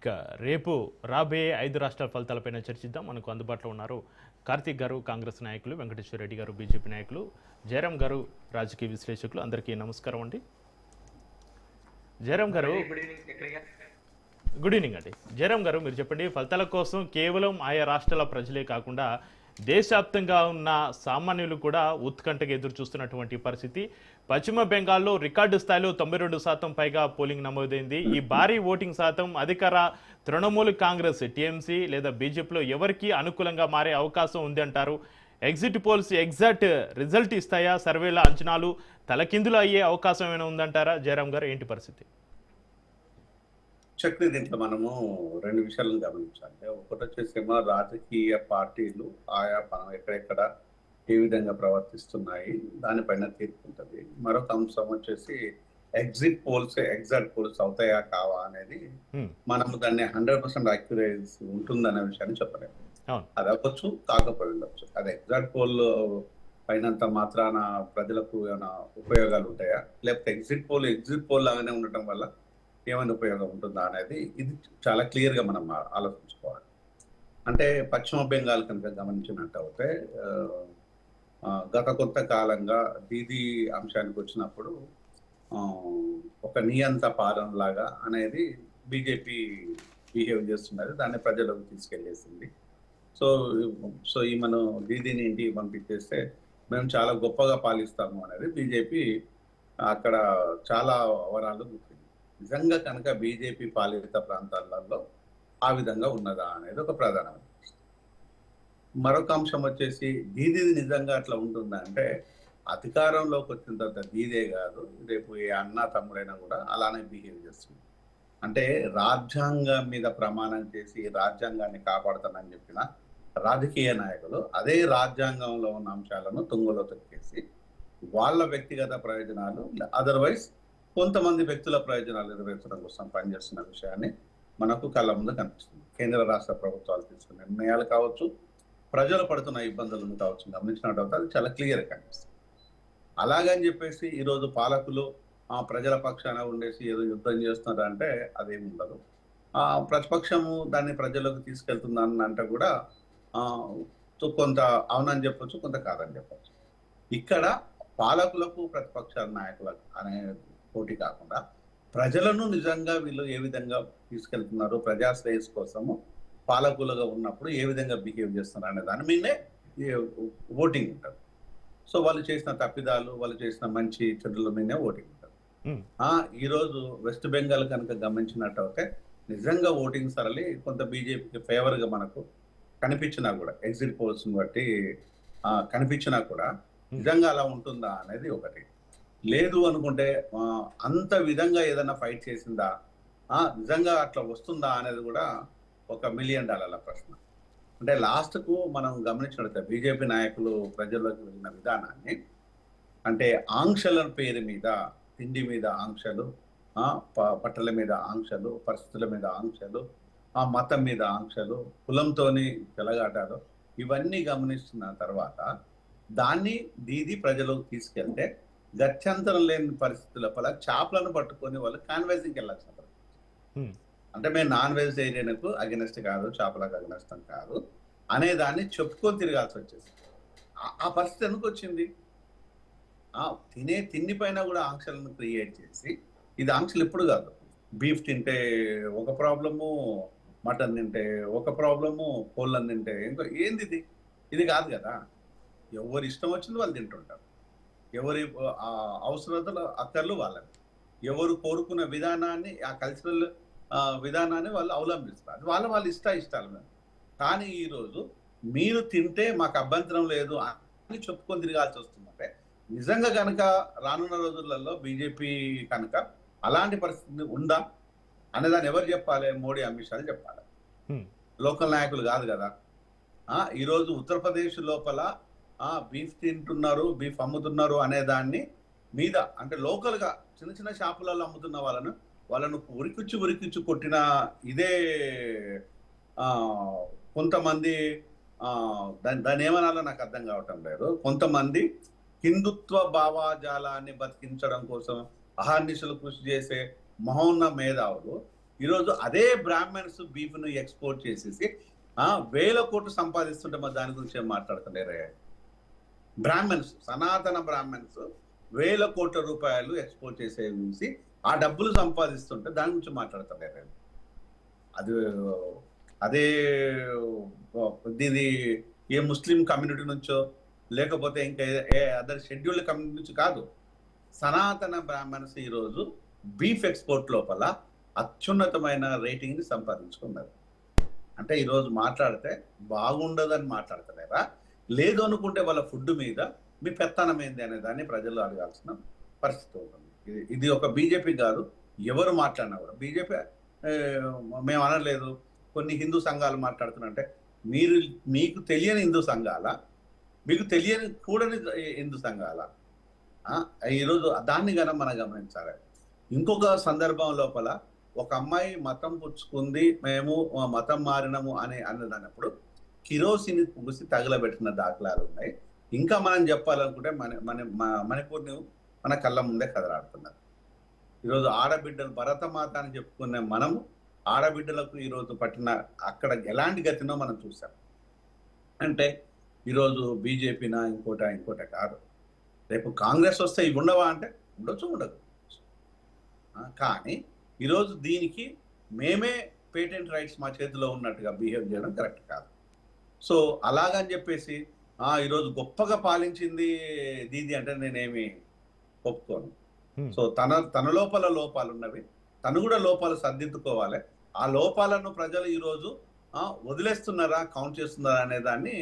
ఇక రేపు రాబోయే 5 రాష్ట్రాల ఫలితాలపైన చర్చిద్దాం. మనకు అందుబాటులో ఉన్నారు కార్తీక్ గారు కాంగ్రెస్ నాయకులు, వెంకటేశ్వర రెడ్డి గారు బీజేపీ నాయకులు, జయరాం గారు రాజకీయ విశ్లేషకులు. అందరికీ నమస్కారం అండి. జయరాం గారు గుడ్ ఈవినింగ్ అండి. జయరాం గారు మీరు చెప్పండి, ఫలితాల కోసం కేవలం ఆయా రాష్ట్రాల ప్రజలే కాకుండా దేశవ్యాప్తంగా ఉన్న సామాన్యులు కూడా ఉత్కంఠగా ఎదురు చూస్తున్నటువంటి పరిస్థితి. పశ్చిమ బెంగాల్లో రికార్డు స్థాయిలో 92% పైగా పోలింగ్ నమోదైంది. ఈ భారీ ఓటింగ్ శాతం అధికార తృణమూల్ కాంగ్రెస్ టీఎంసీ లేదా బీజేపీలో ఎవరికి అనుకూలంగా మారే అవకాశం ఉంది అంటారు? ఎగ్జిట్ పోల్స్ ఎగ్జాక్ట్ రిజల్ట్ ఇస్తాయా? సర్వేల అంచనాలు తలకిందులు అయ్యే అవకాశం ఏమైనా ఉందంటారా? జయరాం గారు ఏంటి పరిస్థితి? చక్రి దీంట్లో మనము రెండు విషయాలను గమనించాలి. ఒకటి వచ్చేసేమో రాజకీయ పార్టీలు ఆయా ఎక్కడెక్కడ ఏ విధంగా ప్రవర్తిస్తున్నాయి దానిపైన తీర్పు ఉంటుంది. మరొక అంశం వచ్చేసి ఎగ్జిట్ పోల్స్ అవుతాయా కావా అనేది మనము దాన్ని 100% అక్యురేసీ ఉంటుందనే విషయాన్ని చెప్పలేము. అది అవ్వచ్చు, కాకపోయి ఉండొచ్చు. అది ఎగ్జాక్ట్ పోల్ పైనంత మాత్రాన ప్రజలకు ఏమైనా ఉపయోగాలు ఉంటాయా, లేకపోతే ఎగ్జిట్ పోల్ లాగానే ఉండటం వల్ల ఏమైనా ఉపయోగం ఉంటుందా అనేది ఇది చాలా క్లియర్గా మనం ఆలోచించుకోవాలి. అంటే పశ్చిమ బెంగాల్ కనుక గమనించినట్టు అయితే గత కొంతకాలంగా దీదీ అంశానికి వచ్చినప్పుడు ఒక నియంత పాలన లాగా అనేది బీజేపీ బిహేవ్ చేస్తున్నది, దాన్ని ప్రజలకు తీసుకెళ్లేసింది. సో ఈమెను దీదీని ఇంటికి పంపించేస్తే మేము చాలా గొప్పగా పాలిస్తాము అనేది బీజేపీ అక్కడ చాలా వరాలు గుర్తింది. నిజంగా కనుక బీజేపీ పాలిత ప్రాంతాలలో ఆ విధంగా ఉన్నదా అనేది ఒక ప్రధానమైన ప్రశ్న. మరొక అంశం వచ్చేసి దీదీ నిజంగా అట్లా ఉంటుందా అంటే, అధికారంలోకి వచ్చిన తర్వాత దీదే కాదు, రేపు ఏ అన్న తమ్ముడైనా కూడా అలానే బిహేవ్ చేస్తుంది. అంటే రాజ్యాంగం మీద ప్రమాణం చేసి రాజ్యాంగాన్ని కాపాడుతానని చెప్పిన రాజకీయ నాయకులు అదే రాజ్యాంగంలో ఉన్న అంశాలను తుంగలో తొక్కేసి వాళ్ళ వ్యక్తిగత ప్రయోజనాలు, అదర్వైజ్ కొంతమంది వ్యక్తుల ప్రయోజనాలు నెరవేర్చడం కోసం పనిచేస్తున్న విషయాన్ని మనకు కళ్ళ ముందు కనిపిస్తుంది. కేంద్ర రాష్ట్ర ప్రభుత్వాలు తీసుకున్న నిర్ణయాలు కావచ్చు, ప్రజలు పడుతున్న ఇబ్బందులను కావచ్చు గమనించినట్టు అది చాలా క్లియర్గా కనిపిస్తుంది. అలాగని చెప్పేసి ఈరోజు పాలకులు ప్రజల పక్షాన ఉండేసి ఏదో యుద్ధం చేస్తున్నారంటే అదేమి ఉండదు. ప్రతిపక్షము దాన్ని ప్రజలకు తీసుకెళ్తుందని అంటే కూడా కొంత అవునని చెప్పొచ్చు, కొంత కాదని చెప్పొచ్చు. ఇక్కడ పాలకులకు ప్రతిపక్ష నాయకులకు అనే పోటీ కాకుండా ప్రజలను నిజంగా వీళ్ళు ఏ విధంగా తీసుకెళ్తున్నారు, ప్రజాశ్రేయస్ కోసము పాలకులుగా ఉన్నప్పుడు ఏ విధంగా బిహేవ్ చేస్తున్నారు అనే దాని మీదే ఓటింగ్ ఉంటుంది. సో వాళ్ళు చేసిన తప్పిదాలు, వాళ్ళు చేసిన మంచి చెడుల మీదే ఓటింగ్ ఉంటుంది. ఈరోజు వెస్ట్ బెంగాల్ కనుక గమనించినట్టు అయితే నిజంగా ఓటింగ్ సరళి కొంత బీజేపీకి ఫేవర్గా మనకు కనిపించినా కూడా, ఎగ్జిట్ పోల్స్ బట్టి కనిపించినా కూడా నిజంగా అలా ఉంటుందా అనేది ఒకటి. లేదు అనుకుంటే అంత విధంగా ఏదైనా ఫైట్ చేసిందా, నిజంగా అట్లా వస్తుందా అనేది కూడా ఒక $1 మిలియన్ ప్రశ్న. అంటే లాస్ట్కు మనం గమనించినట్లయితే బీజేపీ నాయకులు ప్రజల్లోకి వెళ్ళిన విధానాన్ని, అంటే ఆంక్షల పేరు మీద, తిండి మీద ఆంక్షలు, బట్టల మీద ఆంక్షలు, పరిస్థితుల మీద ఆంక్షలు, మతం మీద ఆంక్షలు, కులంతోని చెలగాటాలు, ఇవన్నీ గమనిస్తున్న తర్వాత దాన్ని దీది ప్రజలకు తీసుకెళ్తే గత్యంతరం లేని పరిస్థితుల వల్ల చేపలను పట్టుకొని వాళ్ళు కాన్వైజింగ్కి వెళ్ళాల్సిన పరిస్థితి. అంటే మేము నాన్ వెజిటేరియన్కు అగెనెస్ట్ కాదు, చేపలకు అగెనెస్ట్ కాదు అనే దాన్ని చెప్పుకొని తిరగాల్సి వచ్చేసి ఆ పరిస్థితి ఎందుకు వచ్చింది? తినే తిండి పైన కూడా ఆంక్షలను క్రియేట్ చేసి, ఇది ఆంక్షలు ఎప్పుడు కాదు, బీఫ్ తింటే ఒక ప్రాబ్లము, మటన్ తింటే ఒక ప్రాబ్లము, కోళ్ళని తింటే ఇంకో ఏంది ఇది కాదు కదా. ఎవరు ఇష్టం వచ్చింది వాళ్ళు తింటుంటారు, ఎవరి అవసరతలు అక్కర్లు వాళ్ళని, ఎవరు కోరుకున్న విధానాన్ని, ఆ కల్చరల్ విధానాన్ని వాళ్ళు అవలంబిస్తారు. అది వాళ్ళ ఇష్టాలు మేము. కానీ ఈరోజు మీరు తింటే మాకు అభ్యంతరం లేదు అని చెప్పుకొని తిరగాల్సి వస్తుందంటే నిజంగా కనుక రానున్న రోజులలో బీజేపీ కనుక అలాంటి పరిస్థితి ఉందా అనేదాన్ని ఎవరు చెప్పాలి? మోడీ, అమిత్ షాలు చెప్పాలి, లోకల్ నాయకులు కాదు కదా. ఈరోజు ఉత్తరప్రదేశ్ లోపల బీఫ్ తింటున్నారు, బీఫ్ అమ్ముతున్నారు అనే దాన్ని మీద, అంటే లోకల్గా చిన్న చిన్న షాపులలో అమ్ముతున్న వాళ్ళను ఉరికించి కొట్టిన ఇదే కొంతమంది, దాన్ని ఏమనాలో నాకు అర్థం కావటం లేదు. కొంతమంది హిందుత్వ భావాజాలాన్ని బతికించడం కోసం అహర్నిశలు కృషి చేసే మహోన్న మేధావులు ఈరోజు అదే బ్రాహ్మణ్స్ బీఫ్ ను ఎక్స్పోర్ట్ చేసేసి 1000 కోట్లు సంపాదిస్తుంటే మరి దాని గురించి ఏం మాట్లాడుతున్నారే? బ్రాహ్మణ్స్, సనాతన బ్రాహ్మణ్స్ 1000 కోట్ల రూపాయలు ఎక్స్పోర్ట్ చేసేసి ఆ డబ్బులు సంపాదిస్తుంటే దాని గురించి మాట్లాడుతున్నారే? అది అదే ఇది ఏ ముస్లిం కమ్యూనిటీ నుంచో లేకపోతే ఇంకా ఏ అదర్ షెడ్యూల్డ్ కమ్యూనిటీ నుంచి కాదు. సనాతన బ్రాహ్మణ్స్ ఈరోజు బీఫ్ ఎక్స్పోర్ట్ లోపల అత్యున్నతమైన రేటింగ్ ని సంపాదించుకున్నారు. అంటే ఈరోజు మాట్లాడితే బాగుండదని మాట్లాడతలేరా? లేదు అనుకుంటే వాళ్ళ ఫుడ్ మీద మీ పెత్తనం ఏంది అనే దాన్ని ప్రజలు అడగాల్సిన పరిస్థితి ఉంటుంది. ఇది ఒక బీజేపీ కాదు, ఎవరు మాట్లాడినా కూడా. బీజేపీ మేము అనలేదు, కొన్ని హిందూ సంఘాలు మాట్లాడుతున్నారంటే మీకు తెలియని హిందూ సంఘాల, మీకు తెలియని కూడని హిందూ సంఘాల? ఈరోజు దాన్ని కనుక మనం గమనించాలి. ఇంకొక సందర్భం లోపల ఒక అమ్మాయి మతం పుచ్చుకుంది, మేము మతం మారినము అన్నదన్నప్పుడు కిరోసిని పూసి తగలబెట్టిన దాఖలాలు ఉన్నాయి. ఇంకా మనం చెప్పాలనుకుంటే మణిపూర్ని మన కళ్ళ ముందే కదలాడుతున్నారు. ఈరోజు ఆడబిడ్డలు భరతమాత అని చెప్పుకునే మనము ఆడబిడ్డలకు ఈరోజు పట్టిన అక్కడ ఎలాంటి గతినో మనం చూసాం. అంటే ఈరోజు బీజేపీనా ఇంకోట కాదు. రేపు కాంగ్రెస్ వస్తే ఇవి ఉండవా అంటే ఉండొచ్చు, ఉండదు. కానీ ఈరోజు దీనికి మేమే పేటెంట్ రైట్స్ మా చేతిలో ఉన్నట్టుగా బిహేవ్ చేయడం కరెక్ట్ కాదు. సో అలాగని చెప్పేసి ఈరోజు గొప్పగా పాలించింది దీది అంటే నేనేమి ఒప్పుకోను. సో తన లోపల లోపాలు ఉన్నవి, తను కూడా లోపాలు సర్దిద్దుకోవాలి. ఆ లోపాలను ప్రజలు ఈరోజు వదిలేస్తున్నారా, కౌంట్ చేస్తున్నారా అనే దాన్ని